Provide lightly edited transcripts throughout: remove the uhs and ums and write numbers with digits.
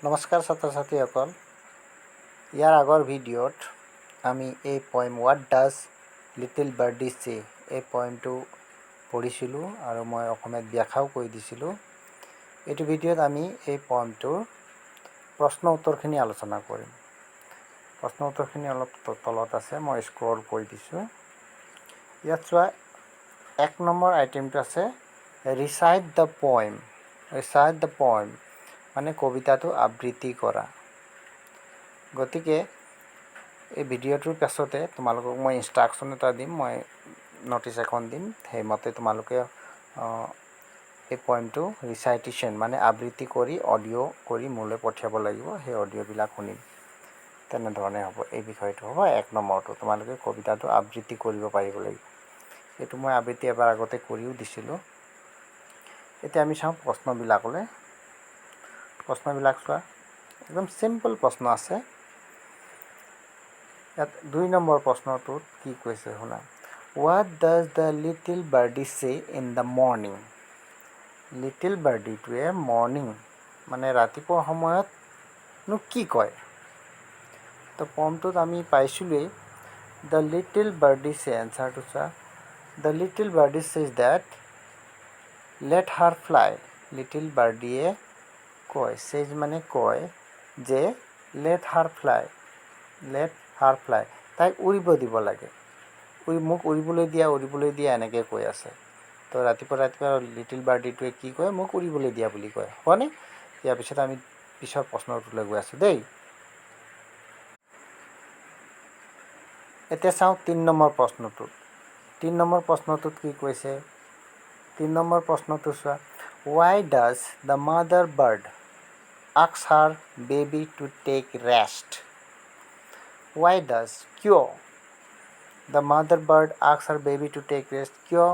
নমস্কাৰ ছাত্ৰ ছাত্ৰীসকল। ইয়াৰ আগৰ ভিডিঅ'ত আমি এই poem what does little birdie সে এই পয়েমটো পঢ়িছিলোঁ আৰু মই অসমীয়াত ব্যাখ্যাও কৰি দিছিলোঁ। এইটো ভিডিঅ'ত আমি এই পয়েমটোৰ প্ৰশ্ন উত্তৰখিনি আলোচনা কৰিম। প্ৰশ্ন উত্তৰখিনি অলপ তলত আছে, মই স্ক্ৰল কৰি দিছোঁ। ইয়াত চোৱা 1 নম্বৰ আইটেমটো আছে recite the poem. Recite the poem মানে কবিতাটো আবৃত্তি কৰা। গতিকে এই ভিডিঅ'টোৰ পাছতে তোমালোকক মই ইনষ্ট্ৰাকশ্যন এটা দিম, মই নটিচ এখন দিম, সেইমতে তোমালোকে এই পয়েমটো ৰিচাইটেশ্যন মানে আবৃত্তি কৰি অডিঅ' কৰি মোলৈ পঠিয়াব লাগিব। সেই অডিঅ'বিলাক শুনিম। তেনেধৰণে হ'ব। এই বিষয়টো হ'ব 1 নম্বৰটো, তোমালোকে কবিতাটো আবৃত্তি কৰিব পাৰিব লাগিব। এইটো মই আবৃত্তি এবাৰ আগতে কৰিও দিছিলোঁ। এতিয়া আমি চাওঁ প্ৰশ্নবিলাকলৈ। প্ৰশ্নবিলাক চোৱা, একদম চিম্পল প্ৰশ্ন আছে। ইয়াত 2 নম্বৰ প্ৰশ্নটোত কি কৈছে শুনা। What does the little birdie say in the morning. Little বাৰ্ডিটোৱে মৰ্ণিং মানে ৰাতিপুৱা সময়তনো কি কয়। তো পয়েমটোত আমি পাইছিলোঁৱেই দ্য লিটিল বাৰ্ডি সে, এনচাৰটো চোৱা। The little birdie says that let her fly. Little বাৰ্ডিয়ে কয়, সেজ মানে কয় যে let her fly, let her fly, তাইক উৰিব দিব লাগে। মোক উৰিবলৈ দিয়া এনেকৈ কৈ আছে। তো ৰাতিপুৱা লিটিল বাৰ্ডিটোৱে কি কয়, মোক উৰিবলৈ দিয়া বুলি কয়, হয়নে? ইয়াৰ পিছত আমি পিছৰ প্ৰশ্নটোলৈ গৈ আছোঁ দেই। এতিয়া চাওঁ 3 নম্বৰ প্ৰশ্নটোত। 3 নম্বৰ প্ৰশ্নটোত কি কৈছে। 3 নম্বৰ প্ৰশ্নটো চোৱা। Why does the mother bird ask her baby to take rest? Why does, কিয়? The mother bird asks her baby to take rest. কিয়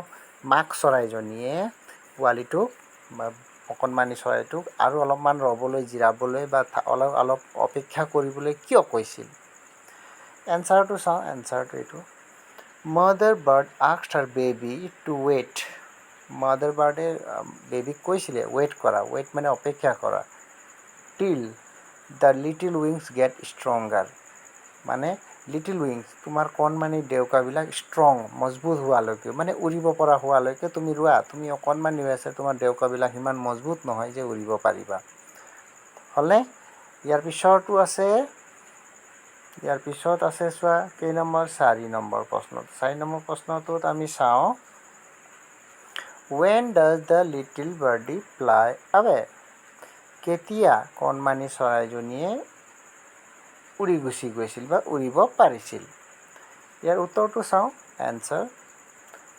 মাক চৰাইজনীয়ে পোৱালিটোক বা অকণমানি চৰাইটোক আৰু অলপমান ৰ'বলৈ, জিৰাবলৈ বা অলপ অপেক্ষা কৰিবলৈ কিয় কৈছিল? এনচাৰটো চাওঁ। এনচাৰটো এইটো, mother bird asked her baby to wait. Mother বাৰ্ডে বেবীক কৈছিলে ৱেইট কৰা, ৱেইট মানে অপেক্ষা কৰা, till the little wings get stronger মানে লিটিল উইংছ তোমাৰ কণমানি ডেউকাবিলাক ষ্ট্ৰং মজবুত হোৱালৈকে, মানে উৰিব পৰা হোৱালৈকে তুমি ৰোৱা। তুমি অকণমানি হৈ আছে, তোমাৰ ডেউকাবিলাক সিমান মজবুত নহয় যে উৰিব পাৰিবা। হ'লে ইয়াৰ পিছত আছে চোৱা কেই নম্বৰ, 4 নম্বৰ প্ৰশ্নত। 4 নম্বৰ প্ৰশ্নটোত আমি চাওঁ When does the little birdie fly away? কেতিয়া কণমানি চৰাইজনীয়ে উৰি গুচি গৈছিল বা উৰিব পাৰিছিল? ইয়াৰ উত্তৰটো চাওঁ। Answer,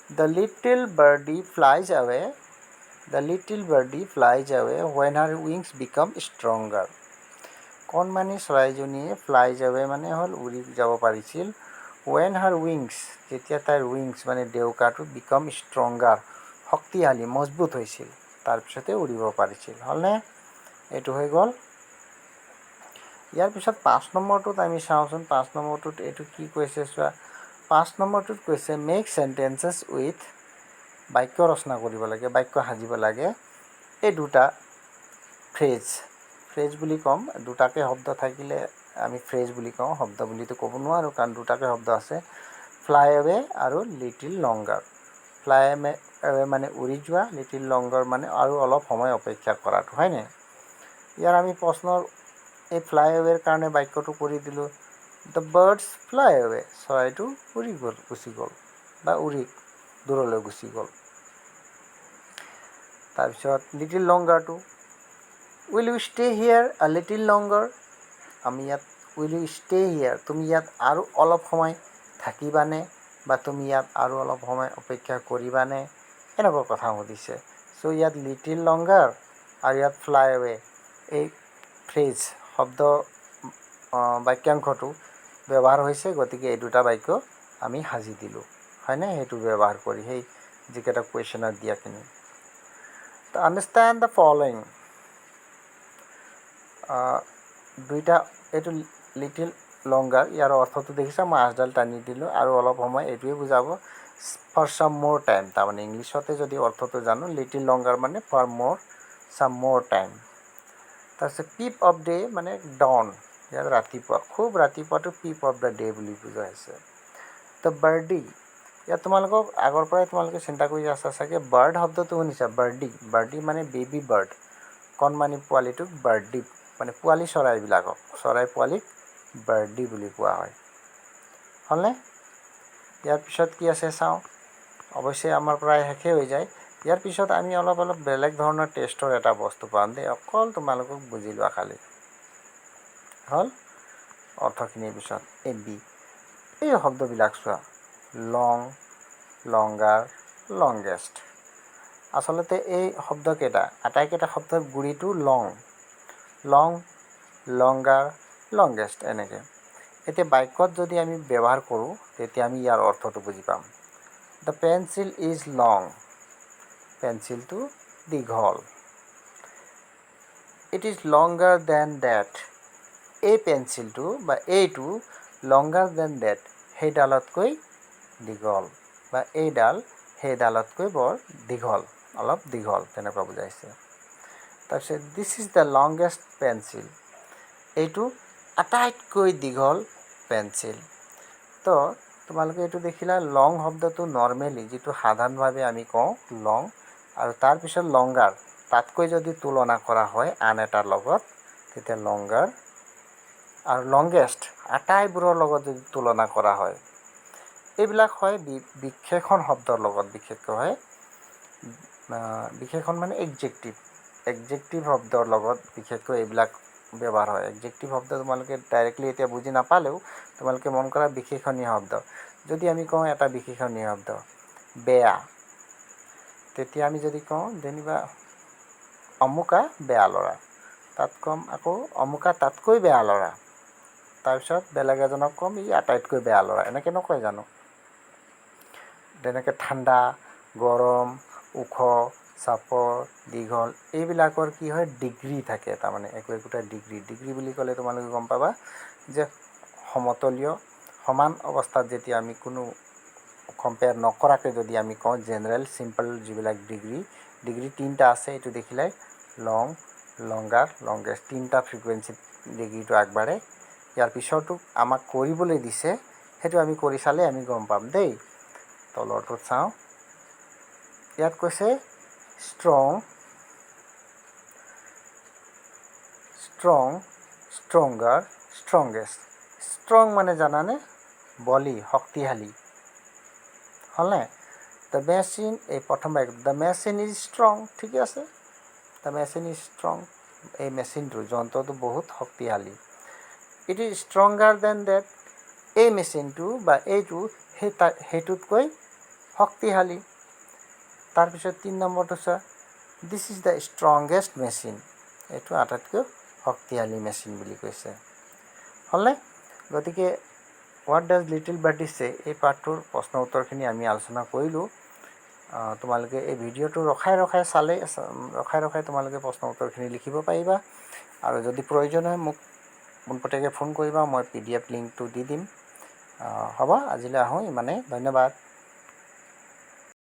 The little birdie flies away. The little birdie flies away when her wings become stronger. কণমানি চৰাইজনীয়ে flies away মানে হ'ল উৰি যাব পাৰিছিল। When her wings, যেতিয়া তাইৰ wings মানে ডেউকাটো become stronger, শক্তিশালী মজবুত হৈছিল, তাৰপিছতে উৰিব পাৰিছিল। হ'লনে? এইটো হৈ গ'ল। ইয়াৰ পিছত 5 নম্বৰটোত আমি চাওঁচোন। 5 নম্বৰটোত এইটো কি কৈছে চোৱা। 5 নম্বৰটোত কৈছে মেক চেণ্টেঞ্চেছ উইথ, বাক্য ৰচনা কৰিব লাগে, বাক্য সাজিব লাগে। এই দুটা ফ্ৰেজ বুলি ক'ম। দুটাকৈ শব্দ থাকিলে আমি ফ্ৰেজ বুলি কওঁ, শব্দ বুলিতো ক'ব নোৱাৰোঁ কাৰণ দুটাকৈ শব্দ আছে, ফ্লাই এৱে আৰু লিটিল লংগাৰ। ফ্লাই এৱে মানে উৰি যোৱা, লিটিল লংগাৰ মানে আৰু অলপ সময় অপেক্ষা কৰাটো, হয়নে? ইয়াৰ আমি প্ৰশ্নৰ এই ফ্লাই এৱেৰ কাৰণে বাক্যটো কৰি দিলোঁ, দ্য বাৰ্ডছ ফ্লাই এৱে, চৰাইটো গুচি গ'ল বা উৰি দূৰলৈ গুচি গ'ল। তাৰপিছত লিটিল লংগাৰটো, will you stay here a little longer. আমি ইয়াত উইল ইউ ষ্টে হিয়াৰ, তুমি ইয়াত আৰু অলপ সময় থাকিবানে বা তুমি ইয়াত আৰু অলপ সময় অপেক্ষা কৰিবানে, এনেকুৱা কথা সুধিছে। চ' ইয়াত লিটিল লংগাৰ আৰু ইয়াত ফ্লাই এৱে এই ফ্ৰেজ শব্দ বাক্যাংশটো ব্যৱহাৰ হৈছে। গতিকে এই দুটা বাক্য আমি সাজি দিলোঁ, হয়নে? সেইটো ব্যৱহাৰ কৰি সেই যিকেইটা কুৱেশ্যনত দিয়াখিনি। তো আণ্ডাৰষ্টেণ্ড দ্য ফলোয়িং। দুইটা এইটো লিটিল লংগাৰ, ইয়াৰ অৰ্থটো দেখিছা, মই আঁচডাল টানি দিলোঁ আৰু অলপ সময়, এইটোৱে বুজাব ফৰ চাম মোৰ টাইম। তাৰমানে ইংলিছতে যদি অৰ্থটো জানো, লিটিল লংগাৰ মানে ফৰ চাম মোৰ টাইম। তাৰপিছত পিপ অফ ডে মানে ডন, ইয়াত ৰাতিপুৱা, খুব ৰাতিপুৱাটো পিপ অফ দ্য ডে বুলি বুজোৱা হৈছে। তো বাৰ্ডি, ইয়াত তোমালোকক আগৰ পৰাই তোমালোকে চিন্তা কৰি আছা চাগে, বাৰ্ড শব্দটো শুনিছা, বাৰ্ডি, বাৰ্ডি মানে বেবী বাৰ্ড, কণমানি পোৱালিটোক বাৰ্ডি মানে পোৱালি চৰাইবিলাকক, চৰাই পোৱালিক বাৰ্ডি বুলি কোৱা হয়। হ'লনে? ইয়াৰ পিছত কি আছে চাওঁ, অৱশ্যে আমাৰ প্ৰায় শেষেই হৈ যায়। ইয়াৰ পিছত আমি অলপ বেলেগ ধৰণৰ টেষ্টৰ এটা বস্তু পাম দেই, অকল তোমালোকক বুজি লোৱা খালি। হ'ল অৰ্থখিনিৰ পিছত এই শব্দবিলাক চোৱা, লং, লংগাৰ, লংগেষ্ট। আচলতে এই শব্দকেইটা, আটাইকেইটা শব্দৰ গুৰিটো লং, লং, লংগাৰ, লংগেষ্ট এনেকৈ। এতিয়া বাক্যত যদি আমি ব্যৱহাৰ কৰোঁ তেতিয়া আমি ইয়াৰ অৰ্থটো বুজি পাম। দ্য পেঞ্চিল ইজ লং, পেঞ্চিলটো দীঘল। It is longer than that, এই পেঞ্চিলটো বা এইটো লংগাৰ দেন ডেট, সেইডালতকৈ দীঘল, বা এইডাল সেইডালতকৈ বৰ দীঘল, অলপ দীঘল তেনেকুৱা বুজাইছে। তাৰপিছত this is the longest pencil, এইটো আটাইতকৈ দীঘল পেঞ্চিল। তো তোমালোকে এইটো দেখিলা, লং শব্দটো নৰ্মেলি যিটো সাধাৰণভাৱে আমি কওঁ লং, আৰু তাৰপিছত লংগাৰ, তাতকৈ যদি তুলনা কৰা হয় আন এটাৰ লগত তেতিয়া লংগাৰ, আৰু লংগেষ্ট আটাইবোৰৰ লগত যদি তুলনা কৰা হয়, এইবিলাক হয় বিশেষণ শব্দৰ লগত, বিশেষকৈ হয় বিশেষণ মানে এডজেক্টিভ, এডজেক্টিভ শব্দৰ লগত বিশেষকৈ এইবিলাক ব্যৱহাৰ হয়। এডজেক্টিভ শব্দ তোমালোকে ডাইৰেক্টলি এতিয়া বুজি নাপালেও তোমালোকে মন কৰা বিশেষণীয় শব্দ। যদি আমি কওঁ এটা বিশেষণীয় শব্দ বেয়া, তেতিয়া আমি যদি কওঁ যেনিবা অমুকা বেয়া ল'ৰা, তাত ক'ম আকৌ অমুকা তাতকৈ বেয়া ল'ৰা, তাৰপিছত বেলেগ এজনক ক'ম ই আটাইতকৈ বেয়া ল'ৰা, এনেকৈ নকয় জানো? তেনেকৈ ঠাণ্ডা, গৰম, ওখ, চাপৰ, দীঘল, এইবিলাকৰ কি হয় ডিগ্ৰী থাকে, তাৰমানে একোটা ডিগ্ৰী। ডিগ্ৰী বুলি ক'লে তোমালোকে গম পাবা যে সমতলীয়, সমান অৱস্থাত যেতিয়া আমি কোনো কম্পেয়াৰ নকৰাকৈ যদি আমি কওঁ জেনেৰেল চিম্পল যিবিলাক ডিগ্ৰী, ডিগ্ৰী তিনিটা আছে, এইটো দেখিলে লং, লংগাৰ, লংগেষ্ট, তিনিটা ফ্ৰিকুৱেঞ্চিত ডিগ্ৰীটো আগবাঢ়ে। ইয়াৰ পিছৰটো আমাক কৰিবলৈ দিছে, সেইটো আমি কৰি চালে আমি গম পাম দেই। তলৰটোত চাওঁ, ইয়াত কৈছে strong, strong, stronger, strongest. Strong মানে জানানে বলি, শক্তিশালী, হ'লনে? দ্য মেচিন, এই প্ৰথম দ্য মেচিন ইজ ষ্ট্ৰং, ঠিকে আছে, দ্য মেচিন ইজ ষ্ট্ৰং, এই মেচিনটো, যন্ত্ৰটো বহুত শক্তিশালী। It is stronger than that, এই মেচিনটো বা এইটো সেইটোতকৈ শক্তিশালী। তাৰপিছত 3 নম্বৰটো চোৱা, this is the strongest machine, এইটো আটাইতকৈ শক্তিশালী মেচিন বুলি কৈছে। হ'লনে? গতিকে হোৱাট ডাজ লিটিল বাৰ্ডি চে, এই পাঠটোৰ প্ৰশ্ন উত্তৰখিনি আমি আলোচনা কৰিলোঁ। তোমালোকে এই ভিডিঅ'টো ৰখাই ৰখাই তোমালোকে প্ৰশ্ন উত্তৰখিনি লিখিব পাৰিবা, আৰু যদি প্ৰয়োজন হয় মোক পোনপটীয়াকৈ ফোন কৰিবা, মই PDF লিংকটো দি দিম। হ'ব, আজিলৈ আহোঁ, ইমানেই, ধন্যবাদ।